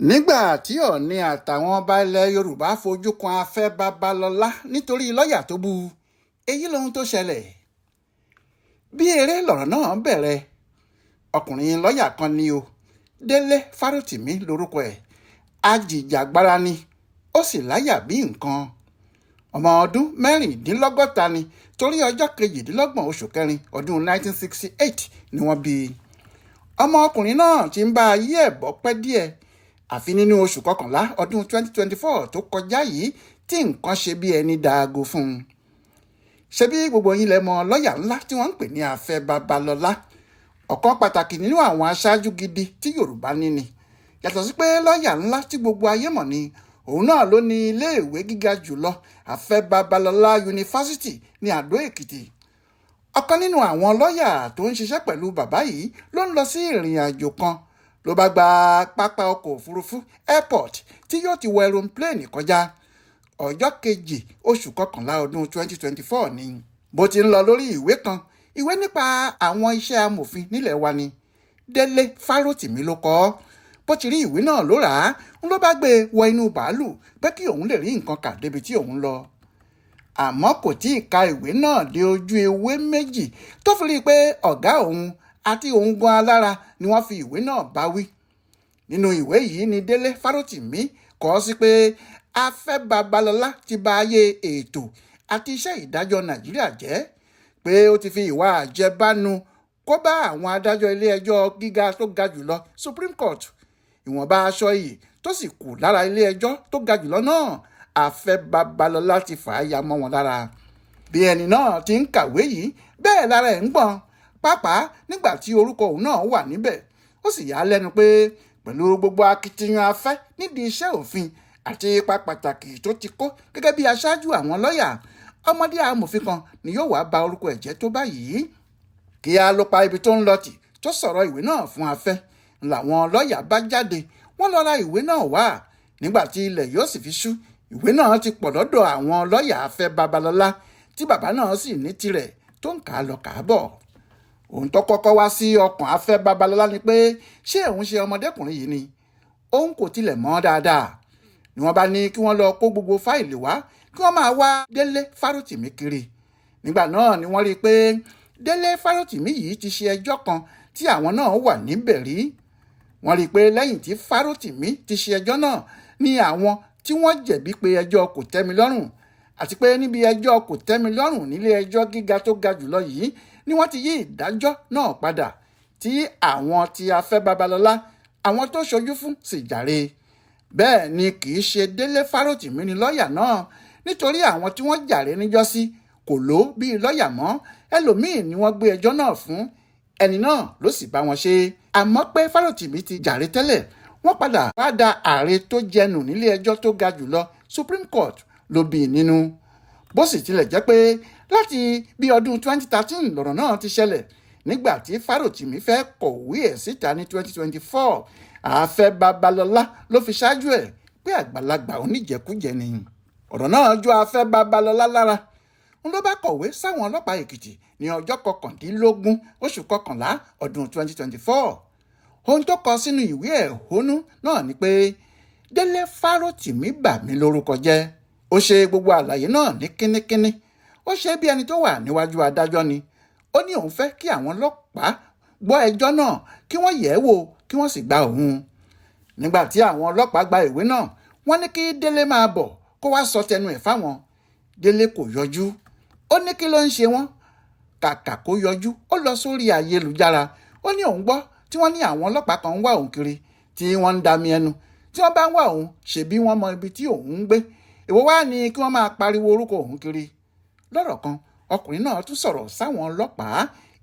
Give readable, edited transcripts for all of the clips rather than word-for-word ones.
nígbà tí Ọọ̀ni àtàwọn ọba ilẹ̀ Yorùbá fojú kan Afẹ́ Babalọ́lá nítorí lọ́ọ̀yà tó bú èyí lohun tó ṣẹlẹ̀. Bí eré lọ̀rọ̀ náà bẹ̀rẹ̀, ọkùnrin lọ́ọ̀yà kan ni o, Délé Fárótìmí lórúkọ ẹ̀, ajìjàgbara ni, ó sì láyà bí nǹkan. Ọmọ ọdún mẹ́rìndínlọ́gọ́ta ni, torí ọjọ́ 28 oṣù kẹrin ọdún 1968 ni wọ́n bí i. Ọmọ ọkùnrin náà ti ń bá ayé ẹ̀ bọ́ pẹ́ díẹ̀, àfi nínú oṣù kọkànlá ọdún 2024 tó kọjá yìí tí nǹkan ṣe bí ẹni daago fún un. Ṣebí gbogbo yín lẹ mọ̀ lọ́ọ̀yà ńlá tí wọ́n ń pè ní Afẹ́ Babalọ́lá, ọ̀kan pàtàkì nínú àwọn aṣáájú gidi tí Yorùbá ní ni. Yàtọ̀ sí pé lọ́ọ̀yà ńlá tí gbogbo ayé mọ̀ ni, òun náà ló ní iléèwé gíga jùlọ Afẹ́ Babalọ́lá yunifásitì ní Àdó Èkìtì. Ọ̀kan nínú àwọn lọ́ọ̀yà tó ń ṣiṣẹ́ pẹ̀lú bàbá yìí ló ń lọ sí ìrìn àjò kan, ló bá gba pápá ọkọ̀ òfurufú airport tí yóò ti wọ aeroplane kọjá. Ọjọ́ kejì oṣù kọkànlá ọdún 2024 ni. Bó ti ń lọ lórí ìwé kan, ìwé nípa àwọn iṣẹ́ amòfin nílẹ̀ wa ni, Délé Fárótìmí ló kọ ọ́. Bó ti rí ìwé náà ló rà á, ń ló bá gbé e wọ inú bàálù pé kí òun lè rí nǹkan kà débi tí òun lọ. Àmọ́ kò tí ì ka ìwé náà dé ojú ewé méjì tó fi rí i pé ọ̀gá òun àti òun gan alára ni wọ́n fi ìwé náà bá wí. Nínú ìwé yìí ni Délé Fárótìmí kọ sí pé Afẹ́ Babalọ́lá ti ba ayé ètò àti iṣẹ́ ìdájọ́ Nàìjíríà jẹ́, pé ó ti fi ìwà àjẹbánu kó bá àwọn adájọ́ ilé ẹjọ́ gíga tó ga jùlọ Supreme Court. Ìwọ̀nba aṣọ iyì tó sì kù lára ilé ẹjọ́ tó ga jùlọ náà, Afẹ́ Babalọ́lá ti fà á ya mọ́ wọn lára. Bí ẹni náà ti ń kàwé yìí, bẹ́ẹ̀ lára ẹ̀ ń gbọ̀n, pàápàá nígbà tí orúkọ òun náà wà níbẹ̀. Ó sì yà á lẹ́nu pé pẹ̀lú gbogbo akitiyan Afẹ́ nídìí iṣẹ́ òfin àti ipa pàtàkì tó ti kó gẹ́gẹ́ bí aṣáájú àwọn lọ́ọ̀yà, ọmọdé amòfin kan ni yóò wá ba orúkọ ẹ̀ jẹ́ tó báyìí. Kíá ló pa ibi tó ń lọ tì tó sọ̀rọ̀ ìwé náà fún Afẹ́, làwọn lọ́ọ̀yà bá jáde, wọ́n lọ ra ìwé náà wá. Nígbà tí ilẹ̀ yóò sì fi ṣú, ìwé náà ti pọ̀ lọ́dọ̀ àwọn lọ́ọ̀yà Afẹ́ Babalọ́lá, tí bàbá náà sì ní tirẹ̀ tó ń kà á lọ kà á bọ̀. Ohun tó kọ́kọ́ wá sí ọkàn Afẹ́ Babalọ́lá ni pé ṣé òun ṣe ọmọdékùnrin yìí ni? Òun kò tilẹ̀ mọ̀ dáadáa. Ni wọ́n bá ní kí wọ́n lọ kó gbogbo fáìlì wá, kí wọ́n máa wá Délé Fárótìmí kiri. Nígbà náà ni wọ́n rí i pé Délé Fárótìmí yìí ti ṣe ẹjọ́ kan tí àwọn náà wà níbẹ̀ rí. Wọ́n rí i pé lẹ́yìn tí Fárótìmí ti ṣe ẹjọ́ náà ni àwọn tí wọ́n jẹ̀bi pé ẹjọ́ kò tẹ́mi lọ́rùn, àti pé níbi ẹjọ́ kò tẹ́mi lọ́rùn nílé ẹjọ́ gíga tó ga jùlọ yìí ni wọ́n ti yí ìdájọ́ náà padà, tí àwọn ti Afẹ́ Babalọ́lá, àwọn tó ṣojú fún, sì jàre. Bẹ́ẹ̀ ni kì í ṣe Délé Fárótìmí ni lọ́ọ̀yà náà, nítorí àwọn tí wọ́n jàre níjọ́sí kò ló bí lọ́ọ̀yà mọ́, ẹlòmíì ni wọ́n gbé ẹjọ́ náà fún, ẹni náà ló sì bá wọn ṣe. Àmọ́ pé Fárótìmí ti jàre tẹ́lẹ̀, wọ́n padà wá da ààrẹ tó jẹnu nílé ẹjọ́ tó ga jùlọ Supreme Court ló bí i nínú. Bó sì tilẹ̀ jẹ́ pé láti bí ọdún 2013 lọ̀rọ̀ náà ti ṣẹlẹ̀, nígbà tí Fárótìmí fẹ́ kọ̀wé ẹ̀ síta ní 2024, Afẹ́ Babalọ́lá ló fi ṣáájú ẹ̀ pé àgbàlagbà oníjẹkújẹ ni. Ọ̀rọ̀ náà jó Afẹ́ Babalọ́lá lára. Òun ló bá kọ̀wé sáwọn ọlọ́pàá Èkìtì ní ọjọ́ 19 oṣù kọkànlá ọdún 2024. Ohun tó kọ sínú ìwé ẹ̀hónú náà ni pé Délé Fárótìmí bà mí lórúkọ jẹ́. Ó ṣe gbogbo àlàyé náà ní kínníkínní. Ó ṣe bí ẹni tó wà níwájú adájọ́ ni. Ó ní òun fẹ́ kí àwọn ọlọ́pàá gbọ́ ẹjọ́ náà, kí wọ́n yẹ̀ ẹ́ wò, kí wọ́n sì gba òun. Nígbà tí àwọn ọlọ́pàá gba ìwé náà, wọ́n ní kí Délé máa bọ̀ kó wá sọ tẹnu ẹ̀ fáwọn. Délé kò yọjú. Ó ní kí ló ń ṣe wọ́n. Kàkà kó yọjú, ó lọ sórí ayélujára. Ó ní òun gbọ́ tí wọ́n ní àwọn ọlọ́pàá kan ń wá òun kiri, tí wọ́n ń dami ẹnu. Tí wọ́n bá ń wá òun, ṣebí wọ́n mọ ibi tí òun ń gbé. Èwo wá ni kí wọ́n máa pariwo orúkọ òun kiri. Lọ́rọ̀ kan, ọkùnrin náà tún sọ̀rọ̀ sáwọn ọlọ́pàá,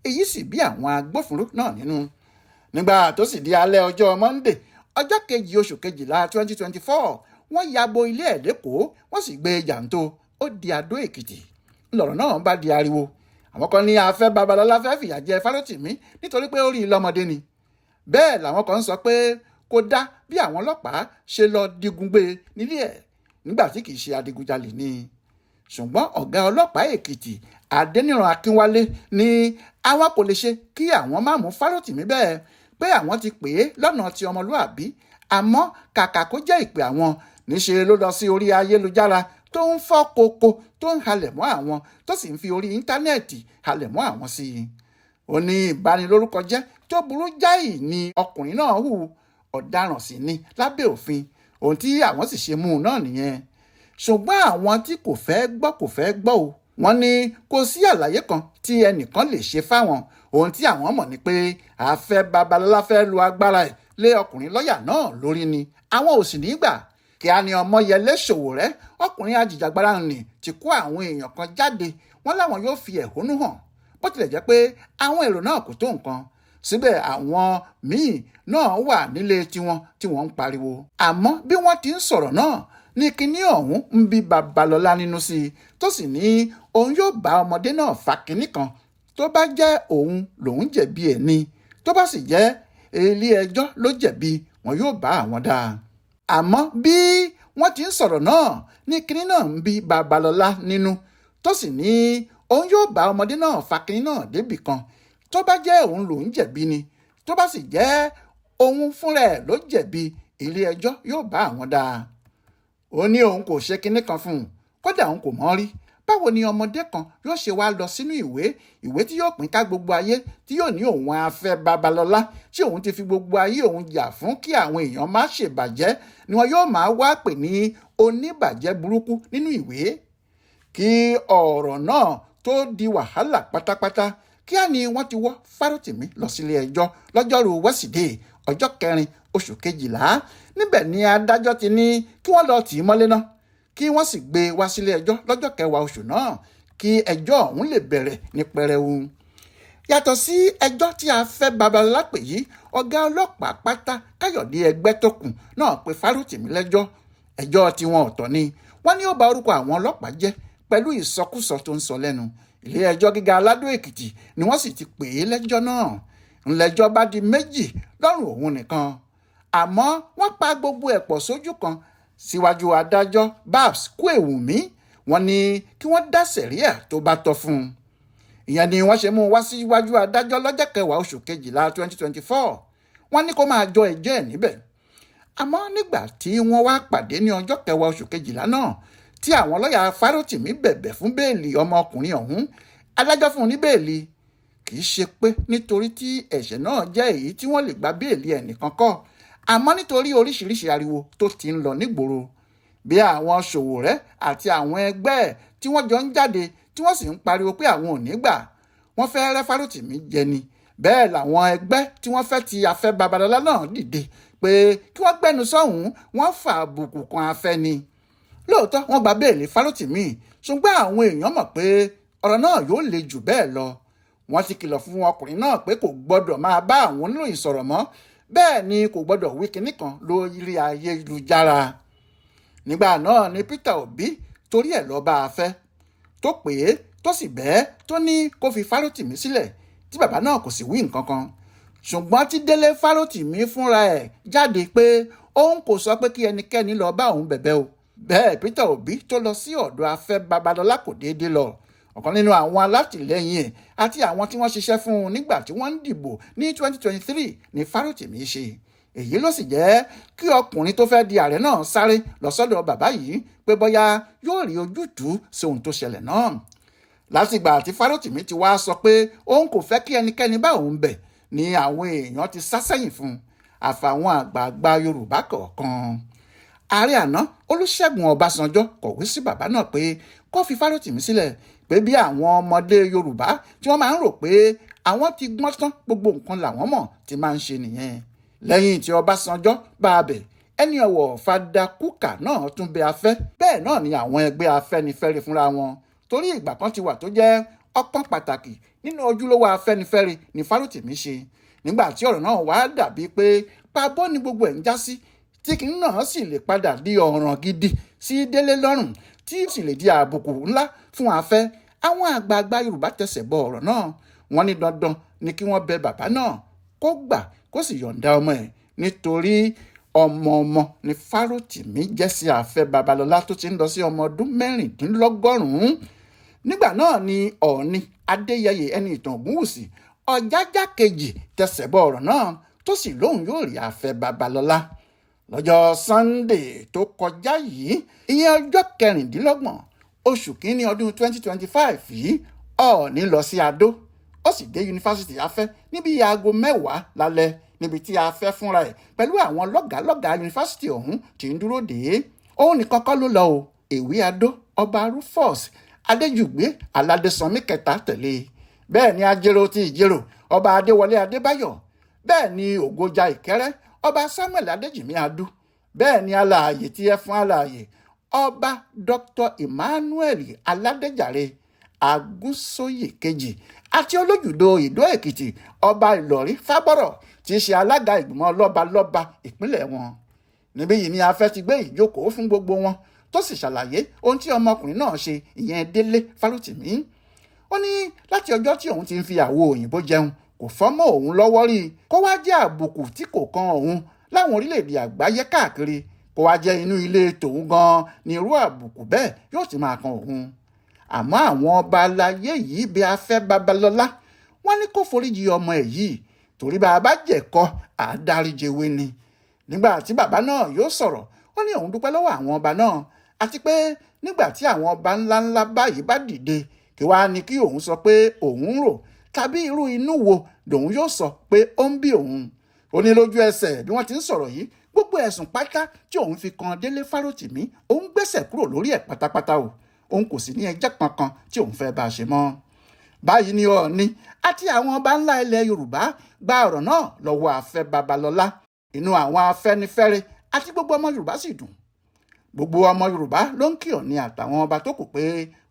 èyí sì bí àwọn agbófinró náà nínú. Nígbà tó sì di alẹ́ ọjọ́ Monday, ọjọ́ kejì oṣù kejìlá 2024, wọ́n ya bo ilé ẹ̀ lẹ́kọ̀ọ́, wọ́n sì gbé e jàǹtó, ó di Àdó Èkìtì. Lọ̀rọ̀ náà bá di ariwo. Àwọn kan ní Afẹ́ Babalọ́lá fẹ́ fìyà jẹ Fárótìmí nítorí pé ó rí i lọ́mọdé ni. Bẹ́ẹ̀ làwọn kan sọ pé kò dá bí àwọn ọlọ́pàá ṣe lọ digun gbé nílé ẹ̀ nígbà tí kì í ṣe adigunjalè ni. Ṣùgbọ́n ọ̀gá ọlọ́pàá Èkìtì Adéníran Akínwálé ní àwọn kò lè ṣe kí àwọn má mú Fárótìmí bẹ́ẹ̀, pé àwọn ti pè é lọ́nà ti ọmọlúàbí àmọ́ kàkà kó jẹ́ ìpè àwọn níṣe ló lọ sí orí ayélujára tó ń fọ́ koko tó ń halẹ̀ mọ́ àwọn tó sì ń fi orí íńtánẹ́ẹ̀tì halẹ̀ mọ́ àwọn sí i. ó ní ìbanilórúkọ jẹ́ tó burú jáì ni ọkùnrin náà hù, ọ̀daràn sì ni lábẹ́ òfin, ohun tí àwọn sì ṣe mú un náà nìyẹn. ṣùgbọ́n àwọn tí kò fẹ́ gbọ́ o, wọ́n ní kò sí àlàyé kan tí ẹnìkan lè ṣe fáwọn. ohun tí àwọn mọ̀ ni pé Afẹ́ Babalọ́lá fẹ́ lo agbára ẹ̀ lé ọkùnrin lọ́ọ̀yà náà lórí ni, àwọn ò sì ní gbà. kíá ni Ọmọyẹlé Sowore, ọkùnrin ajìjàgbara nì, ti kó àwọn èèyàn kan jáde, wọ́n láwọn yóò fi ẹ̀hónú hàn. bó tilẹ̀ jẹ́ pé àwọn èrò náà kò tó nǹkan, síbẹ̀ àwọn míì náà wà nílé tiwọn tí wọ́n ń pariwo. àmọ́ bí wọ́n ti ń sọ̀rọ̀ náà ní kinní ọ̀hún ń bí Babalọ́lá nínú sí i, tó sì ní òun yóò bá ọmọdé náà fa kinní kan tó bá jẹ́ òun lòun jẹ̀bi ẹ̀ ni, tó bá sì jẹ́ ilé ẹjọ́ ló jẹ̀bi, wọn yóò bá àwọn dá. àmọ́ bí wọ́n ti ń sọ̀rọ̀ náà ní kinní náà ń bí Babalọ́lá nínú, tó sì ní òun yóò bá ọmọdé náà fa kinní náà débì kan tó bá jẹ́ òun lòun jẹ̀bi ni, tó bá sì jẹ́ òun fúnra ẹ̀ ló jẹ̀bi, ilé ẹjọ́ yóò bá àwọn dá. ó ní òun kò ṣe kinní kan fún un, kódà òun kò mọ̀ rí. báwo ni ọmọdé kan yóò ṣe wá lọ sínú ìwé tí yóò pín ká gbogbo ayé, tí yóò ní òun Afẹ́ Babalọ́lá tí òun ti fi gbogbo ayé òun jà fún kí àwọn èèyàn má ṣèbàjẹ́, ni wọn yóò máa wá pè ní oníbàjẹ́ burúkú nínú ìwé. kí ọ̀rọ̀ náà tó di wàhálà pátápátá, kíá ni wọ́n ti wọ́ Fárótìmí lọ sílé ẹjọ́ lọ́jọ́rùú wẹ́sídẹ̀ẹ́ ọjọ́ 4 oṣù kejìlá. níbẹ̀ ni adájọ́ ti ní kí wọ́n lọ tì í mọ́lé náà, kí wọ́n sì gbé e wá sílé ẹjọ́ lọ́jọ́ 10 oṣù náà, kí ẹjọ́ ọ̀hún lè bẹ̀rẹ̀ ní pẹrẹwu. yàtọ̀ sí ẹjọ́ tí Afẹ́ Babalọ́lá pè yìí, ọ̀gá ọlọ́pàá pátá Káyọ̀dé Ẹgbẹ́tókùn náà pe Fárótìmí lẹ́jọ́. ẹjọ́ tiwọn ọ̀tọ̀ ni, wọ́n ní ó ba orúkọ àwọn ọlọ́pàá jẹ́ pẹ̀lú ìsọkúsọ tó ń sọ lẹ́nu. ilé ẹjọ́ gíga Aládó Èkìtì ni wọ́n sì ti pè é lẹ́jọ́ náà. ńlẹ́jọ́ bá di méjì lọ́rùn òun nìkan, àmọ́ wọ́n pa gbogbo ẹ̀ pọ̀ sójú kan síwájú adájọ́ Babs Kúèwùmí. wọ́n ní kí wọ́n dá sẹ̀ríà tó bá tọ́ fún un. ìyẹn ni wọ́n ṣe mú un wá síwájú adájọ́ lọ́jọ́ 10 oṣù kejìlá 2024. wọ́n ní kó máa jọ ẹjọ́ ẹ̀ níbẹ̀. àmọ́ nígbà tí wọ́n wá pàdé ní ọjọ́ 10 oṣù kejìlá náà, tí àwọn lọ́ọ̀yà Fárótìmí bẹ̀bẹ̀ fún béèlì ọmọkùnrin ọ̀hún, adájọ́ fún un ní béèlì. kì í ṣe pé nítorí tí ẹ̀ṣẹ̀ náà jẹ́ èyí tí wọ́n lè gba béèlì ẹnìkan kọ́, àmọ́ nítorí oríṣiríṣi ariwo tó ti ń lọ nígboro. bí àwọn Sowore àti àwọn ẹgbẹ́ ẹ̀ tí wọ́n jọ ń jáde tí wọ́n sì ń pariwo pé àwọn ò ní gbà, wọ́n fẹ́ rẹ́ Fárótìmí jẹ ni. bẹ́ẹ̀ làwọn ẹgbẹ́ tí wọ́n fẹ́ ti Afẹ́ Babalọ́lá náà dìde pé kí wọ́n gbẹ́nu sọ́hùn, wọ́n fa àbùkù kan Afẹ́ ni. lóòótọ́ wọ́n gba béèlì Fárótìmí, ṣùgbọ́n àwọn èèyàn mọ̀ pé ọ̀rọ̀ náà yóò le jù bẹ́ẹ̀ lọ. wọ́n ti kìlọ̀ fún ọkùnrin náà pé kò gbọ́dọ̀ máa bá àwọn oníròyìn sọ̀rọ̀ mọ́, bẹ́ẹ̀ ni kò gbọ́dọ̀ wí kinní kan lórí ayélujára. nígbà náà ni Peter Obi torí ẹ̀ lọ bá Afẹ́, tó pè é tó sì bẹ́ẹ̀ tó ní kó fi Fárótìmí sílẹ̀, tí bàbá náà kò sì wí nǹkan kan. ṣùgbọ́n tí Délé Fárótìmí fúnra ẹ̀ jáde pé òun kò sọ pé kí ẹnikẹ́ni lọ bá òun bẹ̀bẹ̀ o. bẹ́ẹ̀ Peter Obi tó lọ sí ọ̀dọ̀ Afẹ́ Babalọ́lá kò déédéé lọ. ọ̀kan nínú àwọn alátìlẹyìn ẹ̀ àti àwọn tí wọ́n ṣiṣẹ́ fún un nígbà tí wọ́n ń dìbò ní 2023 ní Fárótìmí ṣe. èyí ló sì jẹ́ kí ọkùnrin tó fẹ́ di ààrẹ náà sáré lọ sọ́dọ̀ bàbá yìí pé bóyá yóò rí ojútùú sí ohun tó ṣẹlẹ̀ náà. látìgbà tí Fárótìmí ti wá sọ pé òun kò fẹ́ kí ẹnikẹ́ni bá òun bẹ̀, ni àwọn èèyàn ti sá sẹ́yìn fún un, àfàwọn àgbààgbà Yorùbá kọ̀ọ̀kan. ààrẹ àná Olúṣẹ́gun Ọbásanjọ́ kọ̀wé sí bàbá náà pé kó fi Fárótìmí sílẹ̀, pé bí àwọn ọmọdé Yorùbá tí wọ́n máa ń rò pé àwọn ti gbọ́n tán gbogbo nǹkan làwọn mọ̀ ti máa ń ṣe nìyẹn. lẹ́yìn tí Ọbásanjọ́ bá a bẹ̀, ẹni ọ̀wọ̀ Fada Kúkà náà tún bẹ Afẹ́. bẹ́ẹ̀ náà ni àwọn ẹgbẹ́ Afẹ́nifẹ́re fúnra wọn, torí ìgbà kan ti wà tó jẹ́ ọ̀kan pàtàkì nínú ojúlówó Afẹ́nifẹ́re ní Fárótìmí ṣe. nígbà tí ọ̀rọ̀ náà wá dàbí pé pabọ́ ni gbogbo ẹ̀ ń já sí, tí kìíní náà sì lè padà di ọ̀ràn gidi sí Délé lọ́rùn, tí sì lè di àbùkù ńlá fún Afẹ́, àwọn àgbààgbà Yorùbá tẹsẹ̀ bọ ọ̀rọ̀ náà. wọ́n ní dandan ni kí wọ́n bẹ bàbá náà kó gbà kó sì yọ̀ǹda ọmọ ẹ̀, nítorí ọmọ ni Fárótìmí jẹ́ sí Afẹ́ Babalọ́lá tó ti ń lọ sí ọmọ ọdún 16. nígbà náà ni Ọọ̀ni Adéyẹyè ẹni ìtàn Ògúnwùsì Ọ̀jájá kejì tẹsẹ̀ bọ ọ̀rọ̀ náà, tó sì lóhùn yóò rí Afẹ́ Babalọ́lá. lọ́jọ́ Sunday tó kọjá yìí ìyẹn ọjọ́ 26 oṣù kínní ọdún 2025 yìí Ọọ̀ni lọ sí Adó ó sì dé yunifásitì Afẹ́ níbi aago 10 lálẹ́ níbi tí Afẹ́ fúnra ẹ̀ pẹ̀lú àwọn lọ́gàálọ́gàá yunifásitì ọ̀hún tí ń dúró dè é. Òun nìkan kọ́ ló lọ o, Èwí Adó ọba Rufus Adéjùgbé Aládésànmí kẹta tẹ̀lé, bẹ́ẹ̀ ni Ajérò ti Ìjérò ọba Adéwọlé Adébáyọ̀, bẹ́ẹ̀ ni Ògojà Ìkẹ́rẹ́ ọba Samuel Adéjìmí Adú, bẹ́ẹ̀ ni alààyè tí ẹ fún alààyè ọba Dr. Emmanuel Aládéjàre Agúnsóyè kejì àti olójúdó Ìdó Èkìtì ọba Ìlọrí Fábọ̀rọ̀ tí í ṣe alága ìgbìmọ̀ lọ́balọ́ba ìpínlẹ̀ wọn. Níbí yìí ni Afẹ́ ti gbé ìjókòó fún gbogbo wọn tó sì ṣàlàyé ohun tí ọmọkùnrin náà ṣe, ìyẹn Délé Fárótìmí. Ó ní láti ọjọ́ tí òun ti ń fi àwo òyìnbó jẹun kò fọ́ mọ́ òun lọ́wọ́ rí, kó wá jẹ́ àbùkù tí kò kan òun láwọn orílẹ̀-èdè àgbáyé káàkiri, kó wá jẹ́ inú ilé tòun gan-an ni irú àbùkù bẹ́ẹ̀ yóò ti máa kan òun. Àmọ́ àwọn ọba aláyé yìí bí Afẹ́ Babalọ́lá wọ́n ní kó foríjì ọmọ ẹ̀ yìí torí bàbá jẹ̀kọ́ àdáríjẹwé ni. Nígbà tí bàbá náà yóò sọ̀rọ̀ ó ní òun dúpẹ́ lọ́wọ́ àwọn ọba náà àti pé nígbà tí àwọn ọba ńláńlá báyìí bá dìde kí wàá ní kí òun sọ pé òun ń rò tàbí irú inú wo lòun yóò sọ pé ó ń bí òun. Ó ní lójú ẹsẹ̀ bí wọ́n ti ń sọ̀rọ̀ yìí gbogbo ẹ̀sùn pátá tí òun fi kan Délé Fárótìmí òun gbẹ́sẹ̀ kúrò lórí ẹ̀ pátápátá o, òun kò sì ní ẹjẹ́ kankan tí òun fẹ́ bá a ṣe mọ́. Báyìí ni Ọọ̀ni àti àwọn ọba ńlá ilẹ̀ Yorùbá gba ọ̀rọ̀ náà lọ́wọ́ Afẹ́ Babalọ́lá. Inú àwọn Afẹ́nifẹ́re àti gbogbo ọmọ Yorùbá sì dùn. Gbogbo ọmọ Yorùbá ló ń kí Ọọ̀ni àtàwọn ọba tó kù pé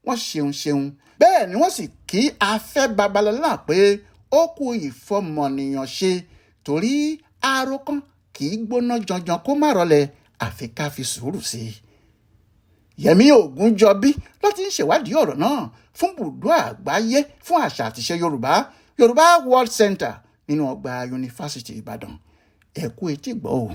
wọ́n ṣeun. Bẹ́ẹ̀ ni wọ́n sì kí Afẹ́ Babalọ́lá pé ó kú ìfọmọnìyàn ṣe torí aró kan kì í gbóná janjan kó má rọlẹ̀ àfi ká fi sùúrù sí i. Yẹmí Ògúnjọbí ló ti ń ṣèwádìí ọ̀rọ̀ náà fún Bùdó Àgbáyé fún àṣà àtìṣe Yorùbá World Center nínú ọgbà Yunifásitì Ìbàdàn. Ẹ kú etí gbọ́ o.